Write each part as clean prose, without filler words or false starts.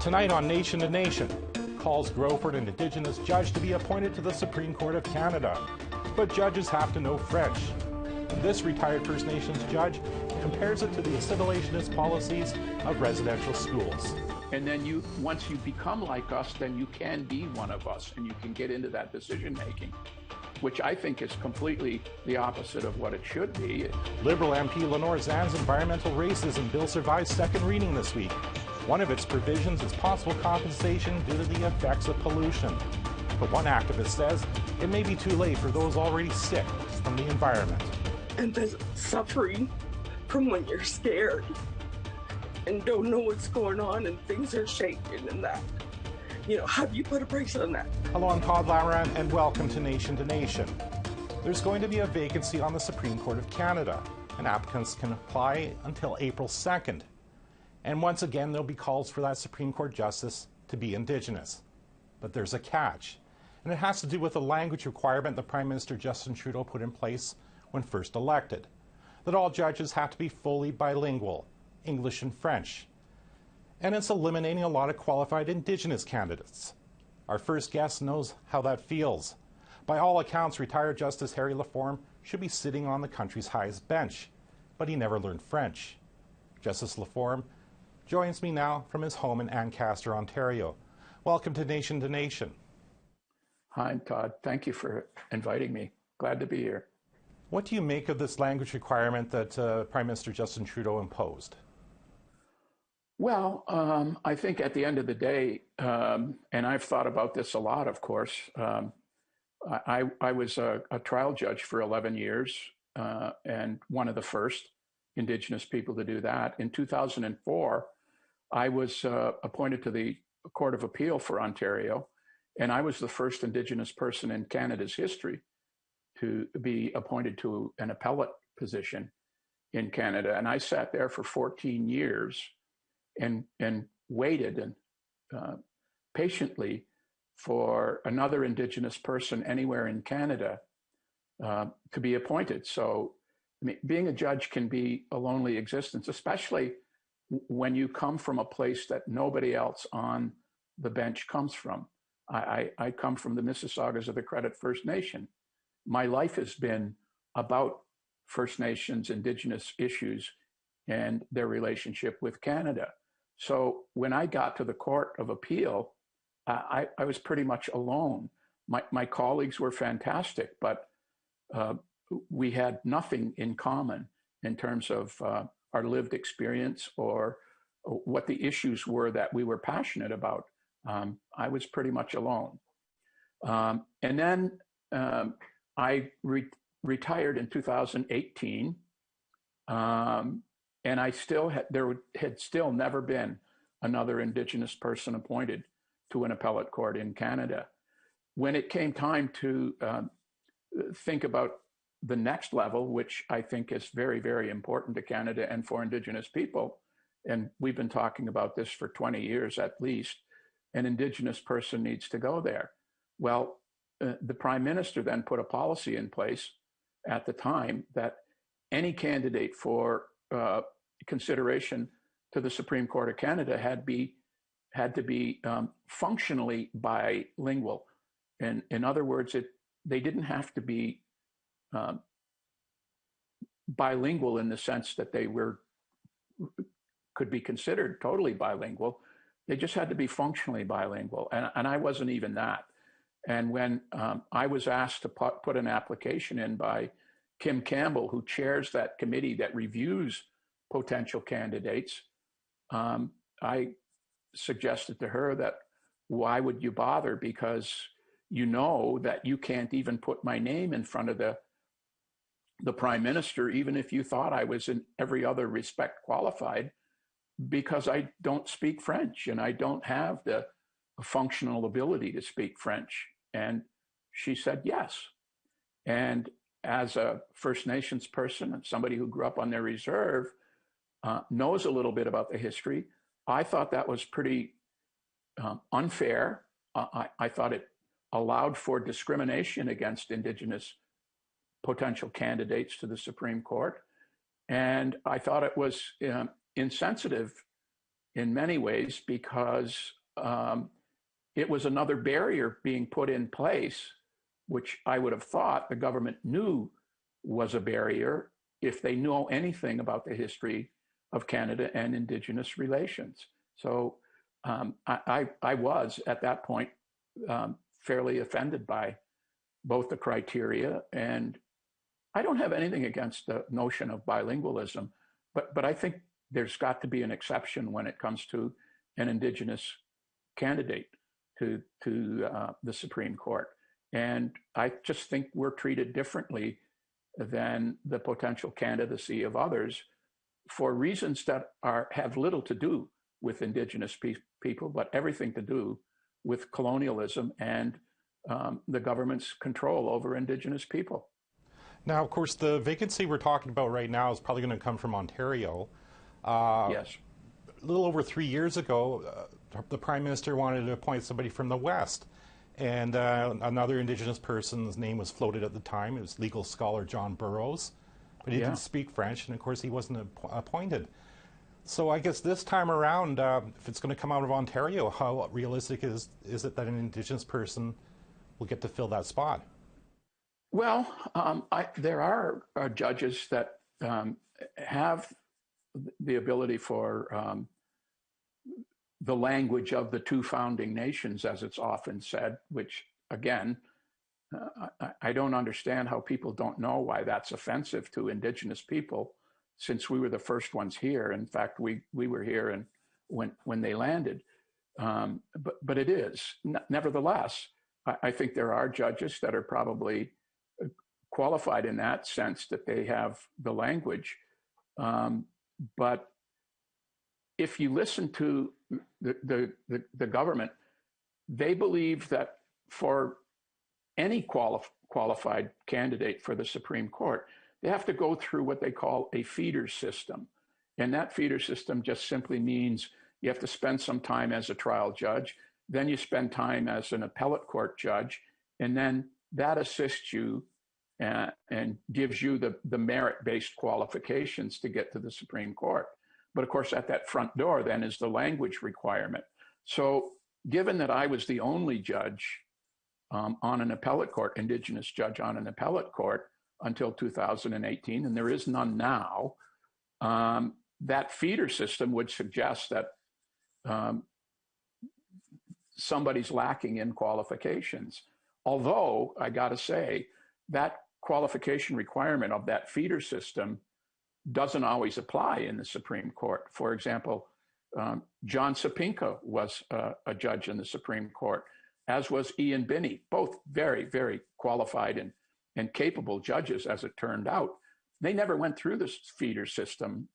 Tonight on Nation to Nation, calls grow for an Indigenous judge to be appointed to the Supreme Court of Canada. But judges have to know French. This retired First Nations judge compares it to the assimilationist policies of residential schools. And then once you become like us, then you can be one of us and you can get into that decision making, which I think is completely the opposite of what it should be. Liberal MP Lenore Zan's environmental racism bill survives second reading this week. One of its provisions is possible compensation due to the effects of pollution. But one activist says it may be too late for those already sick from the environment. And there's suffering from when you're scared and don't know what's going on and things are shaking and that. You know, how do you put a price on that? Hello, I'm Todd Lamoran and welcome to Nation to Nation. There's going to be a vacancy on the Supreme Court of Canada, and applicants can apply until April 2nd. And once again, there'll be calls for that Supreme Court justice to be Indigenous. But there's a catch, and it has to do with the language requirement that Prime Minister Justin Trudeau put in place when first elected, that all judges have to be fully bilingual, English and French. And it's eliminating a lot of qualified Indigenous candidates. Our first guest knows how that feels. By all accounts, retired Justice Harry LaForme should be sitting on the country's highest bench, but he never learned French. Justice LaForme joins me now from his home in Ancaster, Ontario. Welcome to Nation. Hi, Todd. Thank you for inviting me. Glad to be here. What do you make of this language requirement that Prime Minister Justin Trudeau imposed? Well, I think at the end of the day, and I've thought about this a lot, of course, I was a trial judge for 11 years and one of the first Indigenous people to do that. In 2004, I was appointed to the Court of Appeal for Ontario, and I was the first Indigenous person in Canada's history to be appointed to an appellate position in Canada. And I sat there for 14 years and waited and patiently for another Indigenous person anywhere in Canada to be appointed. So I mean, being a judge can be a lonely existence, especially when you come from a place that nobody else on the bench comes from. I come from the Mississaugas of the Credit First Nation. My life has been about First Nations, Indigenous issues, and their relationship with Canada. So when I got to the Court of Appeal, I was pretty much alone. My colleagues were fantastic, but we had nothing in common in terms of our lived experience or what the issues were that we were passionate about. I was pretty much alone. And then I retired in 2018, and there had still never been another Indigenous person appointed to an appellate court in Canada. When it came time to think about the next level, which I think is very, very important to Canada and for Indigenous people, and we've been talking about this for 20 years at least, an Indigenous person needs to go there. Well, the Prime Minister then put a policy in place at the time that any candidate for consideration to the Supreme Court of Canada had to be functionally bilingual. And in other words, they didn't have to be bilingual in the sense that they could be considered totally bilingual. They just had to be functionally bilingual. And I wasn't even that. And when I was asked to put an application in by Kim Campbell, who chairs that committee that reviews potential candidates, I suggested to her that why would you bother? Because you know that you can't even put my name in front of the Prime Minister, even if you thought I was in every other respect qualified, because I don't speak French and I don't have the functional ability to speak French. And she said yes. And as a First Nations person and somebody who grew up on their reserve, knows a little bit about the history, I thought that was pretty unfair. I thought it allowed for discrimination against Indigenous potential candidates to the Supreme Court. And I thought it was insensitive in many ways because it was another barrier being put in place, which I would have thought the government knew was a barrier if they know anything about the history of Canada and Indigenous relations. So I was, at that point, fairly offended by both the criteria, and I don't have anything against the notion of bilingualism, but I think there's got to be an exception when it comes to an Indigenous candidate to the Supreme Court. And I just think we're treated differently than the potential candidacy of others for reasons that have little to do with Indigenous people, but everything to do with colonialism and the government's control over Indigenous people. Now, of course, the vacancy we're talking about right now is probably going to come from Ontario. Yes. A little over 3 years ago, the Prime Minister wanted to appoint somebody from the West. And another Indigenous person's name was floated at the time. It was legal scholar John Burroughs. But he didn't speak French, and of course he wasn't appointed. So I guess this time around, if it's going to come out of Ontario, how realistic is it that an Indigenous person will get to fill that spot? Well, there are judges that have the ability for the language of the two founding nations, as it's often said, which, again, I don't understand how people don't know why that's offensive to Indigenous people, since we were the first ones here. In fact, we were here and when they landed. But it is. Nevertheless, I think there are judges that are probably qualified in that sense, that they have the language. But if you listen to the government, they believe that for any qualified candidate for the Supreme Court, they have to go through what they call a feeder system. And that feeder system just simply means you have to spend some time as a trial judge, then you spend time as an appellate court judge, and then that assists you and gives you the merit-based qualifications to get to the Supreme Court. But of course, at that front door then is the language requirement. So given that I was the only judge on an appellate court, Indigenous judge on an appellate court until 2018, and there is none now, that feeder system would suggest that somebody's lacking in qualifications. Although, I got to say, that qualification requirement of that feeder system doesn't always apply in the Supreme Court. For example, John Sapinka was a judge in the Supreme Court, as was Ian Binney, both very, very qualified and capable judges, as it turned out. They never went through this feeder system,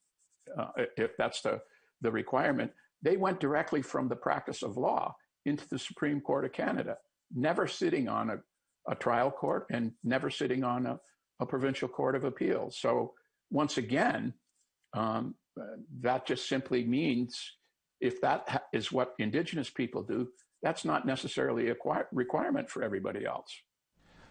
if that's the requirement. They went directly from the practice of law into the Supreme Court of Canada, never sitting on a trial court and never sitting on a provincial court of appeals. So once again, that just simply means if that is what Indigenous people do, that's not necessarily a requirement for everybody else.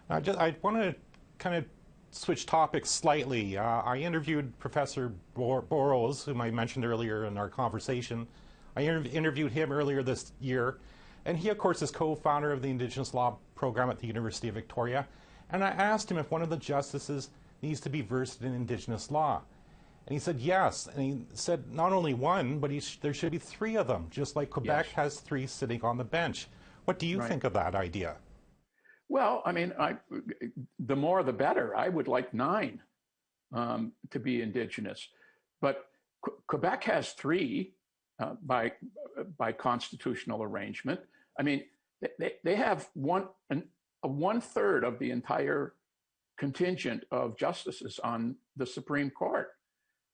I want to kind of switch topics slightly. I interviewed Professor Burroughs, whom I mentioned earlier in our conversation. I interviewed him earlier this year, and he, of course, is co-founder of the Indigenous Law program at the University of Victoria. And I asked him if one of the justices needs to be versed in Indigenous law. And he said yes. And he said not only one, but there should be three of them, just like Quebec has three sitting on the bench. What do you think of that idea? Well, I mean, the more the better. I would like 9 to be Indigenous. But Quebec has 3 by constitutional arrangement. I mean, they have one third of the entire contingent of justices on the Supreme Court,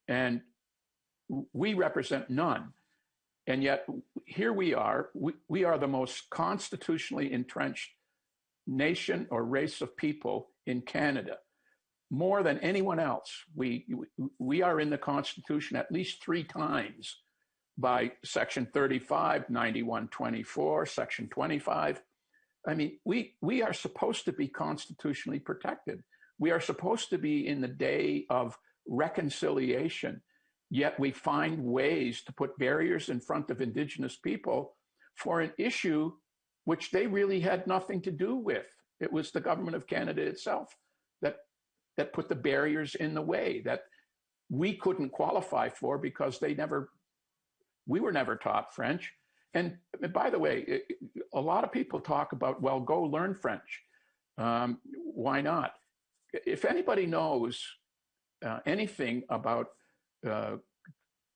and we represent none. And yet here we are the most constitutionally entrenched nation or race of people in Canada, more than anyone else. We are in the Constitution at least 3 times by Section 35, 9124, Section 25. I mean, we are supposed to be constitutionally protected. We are supposed to be in the day of reconciliation. yet we find ways to put barriers in front of Indigenous people for an issue which they really had nothing to do with. It was the government of Canada itself that put the barriers in the way that we couldn't qualify for because we were never taught French. And by the way, a lot of people talk about, well, go learn French. Why not? If anybody knows anything about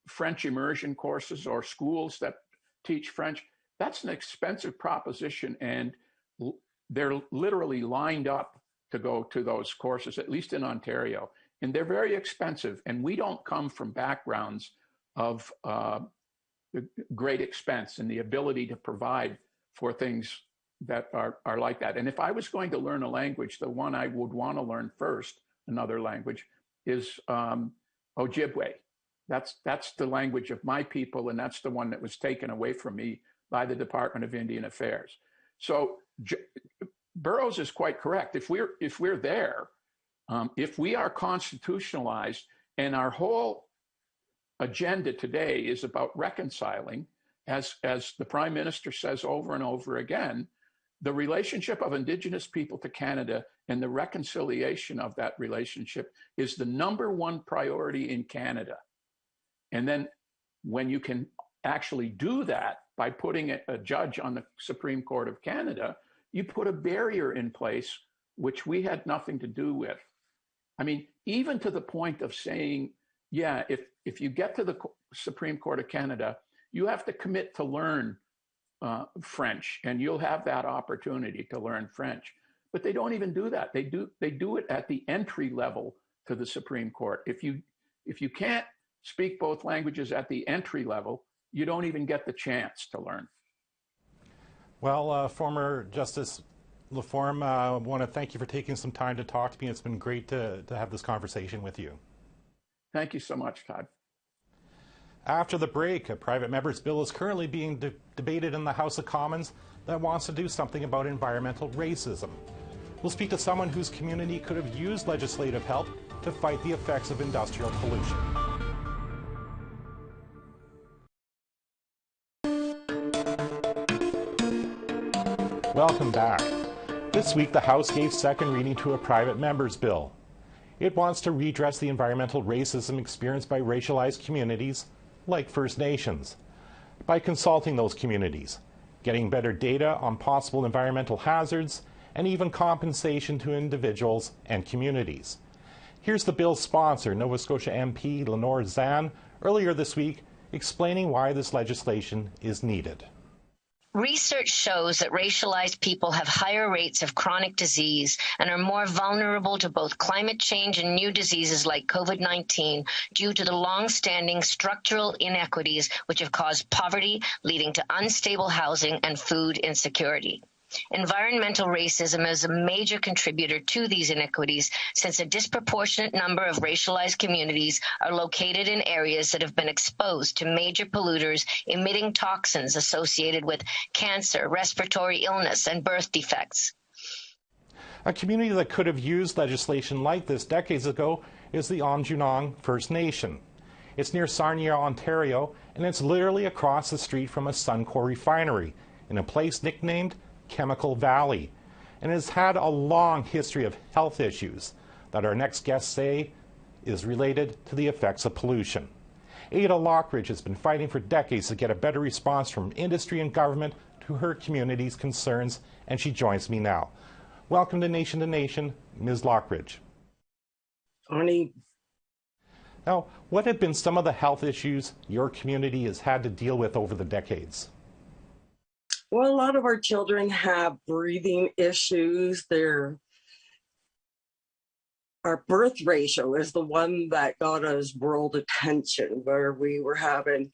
French immersion courses or schools that teach French, that's an expensive proposition, and they're literally lined up to go to those courses, at least in Ontario, and they're very expensive. And we don't come from backgrounds of great expense and the ability to provide for things that are like that. And if I was going to learn a language, the one I would want to learn first, another language, is Ojibwe. That's the language of my people, and that's the one that was taken away from me by the Department of Indian Affairs. So Burroughs is quite correct. If we're there, if we are constitutionalized, and our whole agenda today is about reconciling, as the Prime Minister says over and over again, the relationship of Indigenous people to Canada and the reconciliation of that relationship is the #1 priority in Canada. And then when you can actually do that by putting a judge on the Supreme Court of Canada, you put a barrier in place which we had nothing to do with. I mean, even to the point of saying, yeah, if you get to the Supreme Court of Canada, you have to commit to learn French, and you'll have that opportunity to learn French. But they don't even do that. They do it at the entry level to the Supreme Court. If you can't speak both languages at the entry level, you don't even get the chance to learn. Well, former Justice LaForme, I want to thank you for taking some time to talk to me. It's been great to have this conversation with you. Thank you so much, Todd. After the break, a private member's bill is currently being debated in the House of Commons that wants to do something about environmental racism. We'll speak to someone whose community could have used legislative help to fight the effects of industrial pollution. Welcome back. This week, the House gave second reading to a private member's bill. It wants to redress the environmental racism experienced by racialized communities like First Nations by consulting those communities, getting better data on possible environmental hazards, and even compensation to individuals and communities. Here's the bill's sponsor, Nova Scotia MP Lenore Zan, earlier this week explaining why this legislation is needed. Research shows that racialized people have higher rates of chronic disease and are more vulnerable to both climate change and new diseases like COVID-19 due to the long-standing structural inequities which have caused poverty, leading to unstable housing and food insecurity. Environmental racism is a major contributor to these inequities, since a disproportionate number of racialized communities are located in areas that have been exposed to major polluters emitting toxins associated with cancer, respiratory illness, and birth defects. A community that could have used legislation like this decades ago is the Aamjiwnaang First Nation. It's near Sarnia, Ontario, and it's literally across the street from a Suncor refinery in a place nicknamed Chemical Valley, and has had a long history of health issues that our next guests say is related to the effects of pollution. Ada Lockridge has been fighting for decades to get a better response from industry and government to her community's concerns, and she joins me now. Welcome to Nation, Ms. Lockridge. Arnie. Now, what have been some of the health issues your community has had to deal with over the decades? Well, a lot of our children have breathing issues. Our birth ratio is the one that got us world attention, where we were having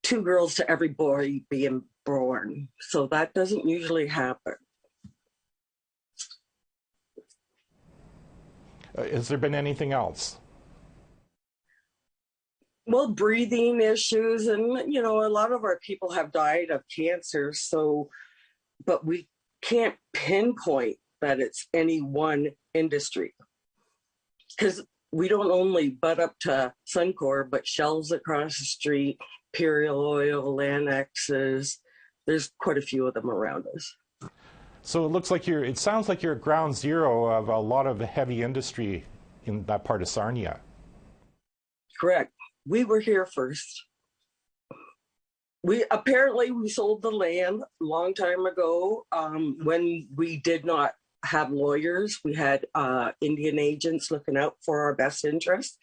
2 girls to every boy being born. So that doesn't usually happen. Has there been anything else? Well, breathing issues, and a lot of our people have died of cancer, but we can't pinpoint that it's any one industry, because we don't only butt up to Suncor, but Shell's across the street, Imperial Oil, Lanexes. There's quite a few of them around us. So it sounds like you're at ground zero of a lot of heavy industry in that part of Sarnia. Correct. We were here first. We sold the land a long time ago when we did not have lawyers. We had Indian agents looking out for our best interest.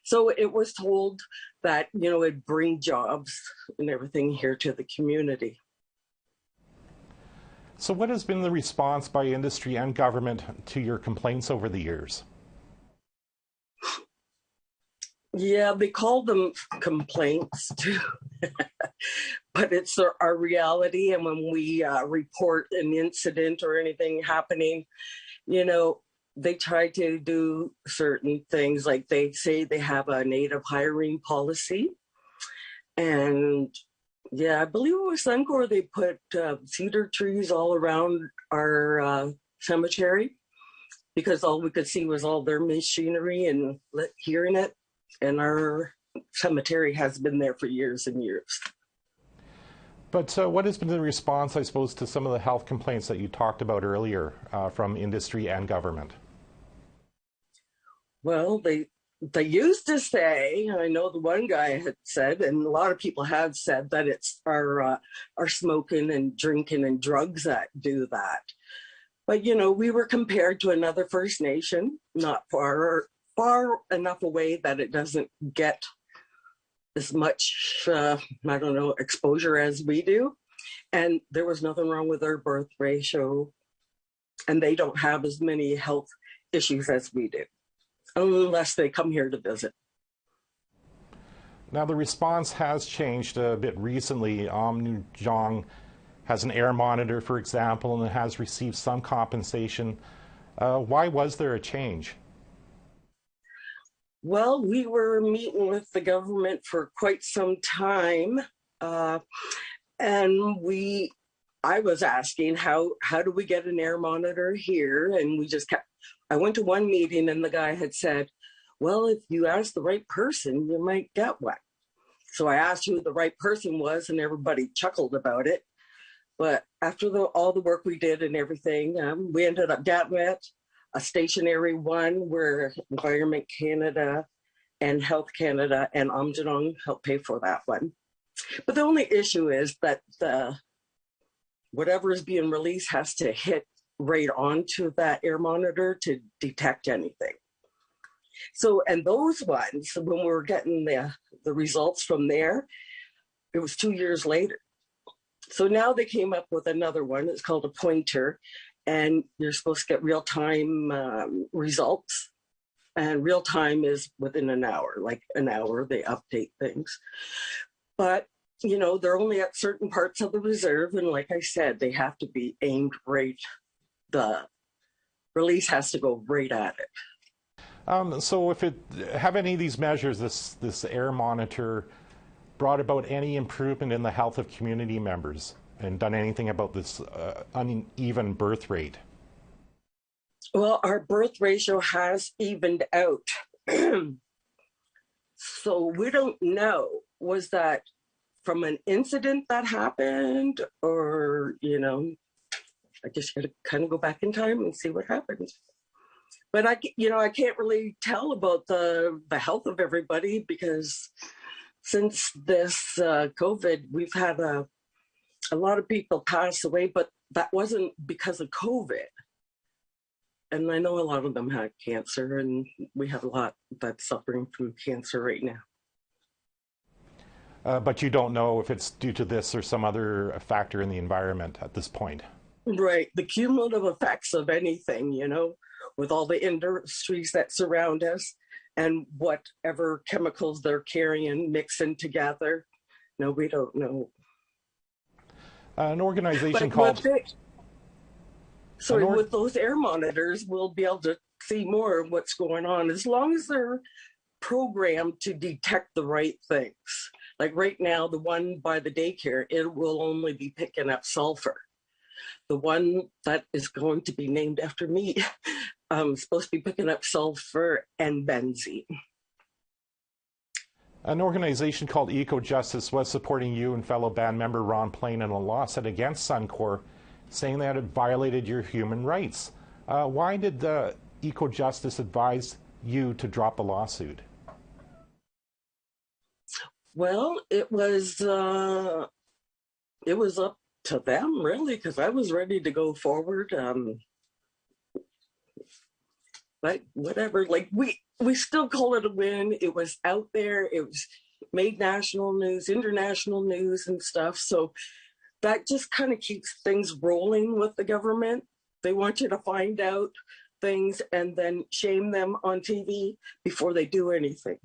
So it was told that, it'd bring jobs and everything here to the community. So what has been the response by industry and government to your complaints over the years? Yeah, they call them complaints too, but it's our reality. And when we report an incident or anything happening, they try to do certain things. Like they say they have a native hiring policy. And yeah, I believe it was Suncor, they put cedar trees all around our cemetery because all we could see was all their machinery and hearing it. And our cemetery has been there for years and years. But what has been the response, I suppose, to some of the health complaints that you talked about earlier from industry and government? Well, they used to say, I know the one guy had said, and a lot of people have said, that it's our smoking and drinking and drugs that do that. But, we were compared to another First Nation, not far enough away that it doesn't get as much, exposure as we do. And there was nothing wrong with our birth ratio. And they don't have as many health issues as we do, unless they come here to visit. Now, the response has changed a bit recently. Jong has an air monitor, for example, and it has received some compensation. Why was there a change? Well, we were meeting with the government for quite some time, and I was asking how do we get an air monitor here, and we just kept. I went to one meeting and the guy had said, "Well, if you ask the right person, you might get one." So I asked who the right person was, and everybody chuckled about it. But after all the work we did and everything, we ended up getting a stationary one where Environment Canada and Health Canada and Amjadong helped pay for that one. But the only issue is that whatever is being released has to hit right onto that air monitor to detect anything. So, and those ones, when we were getting the results from there, it was 2 years later. So now they came up with another one. It's called a pointer. And you're supposed to get real-time results. And real-time is within an hour, like an hour, they update things. But, they're only at certain parts of the reserve. And like I said, they have to be aimed right. The release has to go right at it. So have any of these measures, this air monitor, brought about any improvement in the health of community members? And done anything about this uneven birth rate? Well, our birth ratio has evened out. So we don't know, was that from an incident that happened, or, I guess you got to kind of go back in time and see what happened. But I can't really tell about the health of everybody, because since this COVID, we've had a lot of people pass away, but that wasn't because of COVID. And I know a lot of them had cancer, and we have a lot that's suffering from cancer right now. But you don't know if it's due to this or some other factor in the environment at this point. Right. The cumulative effects of anything, with all the industries that surround us and whatever chemicals they're carrying, mixing together. No, we don't know. An organization called... With those air monitors, we'll be able to see more of what's going on, as long as they're programmed to detect the right things. Like right now, the one by the daycare, it will only be picking up sulfur. The one that is going to be named after me, supposed to be picking up sulfur and benzene. An organization called Eco-Justice was supporting you and fellow band member Ron Plain in a lawsuit against Suncor, saying that it violated your human rights. Why did Eco-Justice advise you to drop the lawsuit? Well, it was up to them, really, because I was ready to go forward. But whatever, like we still call it a win. It was out there. It was made national news, international news and stuff. So that just kind of keeps things rolling with the government. They want you to find out things and then shame them on TV before they do anything.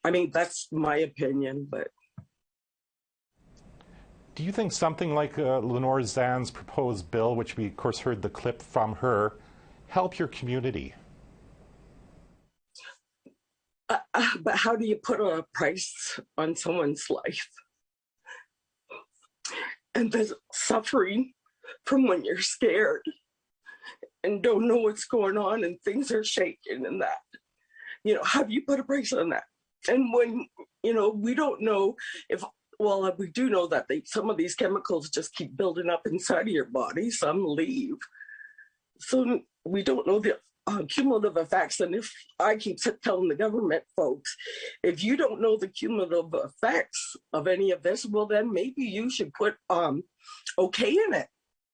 I mean, that's my opinion, but. Do you think something like Lenore Zan's proposed bill, which we of course heard the clip from her, help your community? But how do you put a price on someone's life? And there's suffering from when you're scared and don't know what's going on and things are shaking and that. You know, how do you put a price on that? And when, you know, we don't know if, well, we do know that some of these chemicals just keep building up inside of your body, some leave. So we don't know the cumulative effects. And if I keep telling the government folks, if you don't know the cumulative effects of any of this, well, then maybe you should put okay in it.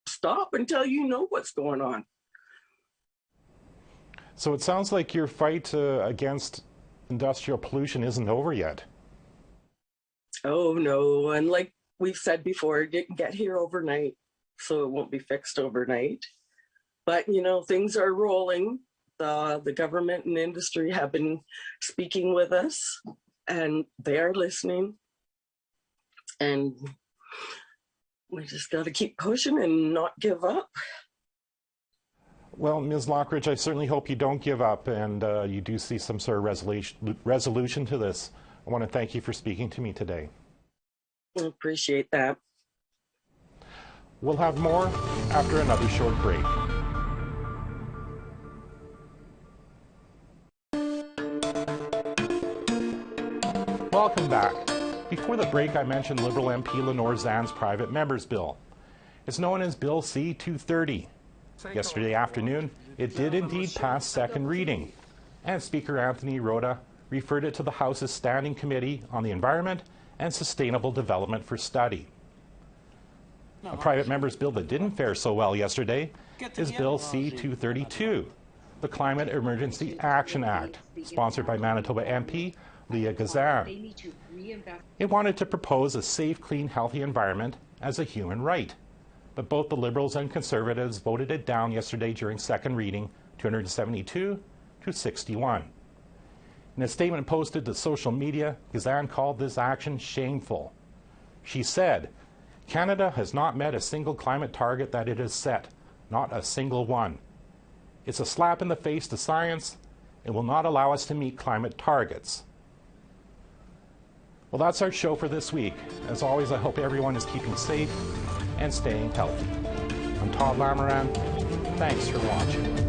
Stop until you know what's going on. So it sounds like your fight against industrial pollution isn't over yet. Oh, no. And like we've said before, it didn't get here overnight, so it won't be fixed overnight. But, you know, things are rolling. The government and industry have been speaking with us, and they are listening. And we just got to keep pushing and not give up. Well, Ms. Lockridge, I certainly hope you don't give up and you do see some sort of resolution to this. I want to thank you for speaking to me today. I appreciate that. We'll have more after another short break. Welcome back. Before the break, I mentioned Liberal MP Lenore Zan's private members bill. It's known as Bill C-230. Yesterday afternoon, it did indeed pass second reading, and Speaker Anthony Rota referred it to the House's Standing Committee on the Environment and Sustainable Development for study. A private member's bill that didn't fare so well yesterday is Bill C-232, the Climate Emergency Action Act, sponsored by Manitoba MP Leah Gazan. It wanted to propose a safe, clean, healthy environment as a human right. But both the Liberals and Conservatives voted it down yesterday during second reading, 272 to 61. In a statement posted to social media, Gazan called this action shameful. She said, "Canada has not met a single climate target that it has set, not a single one. It's a slap in the face to science. It will not allow us to meet climate targets." Well, that's our show for this week. As always, I hope everyone is keeping safe and staying healthy. I'm Todd Lamoran. Thanks for watching.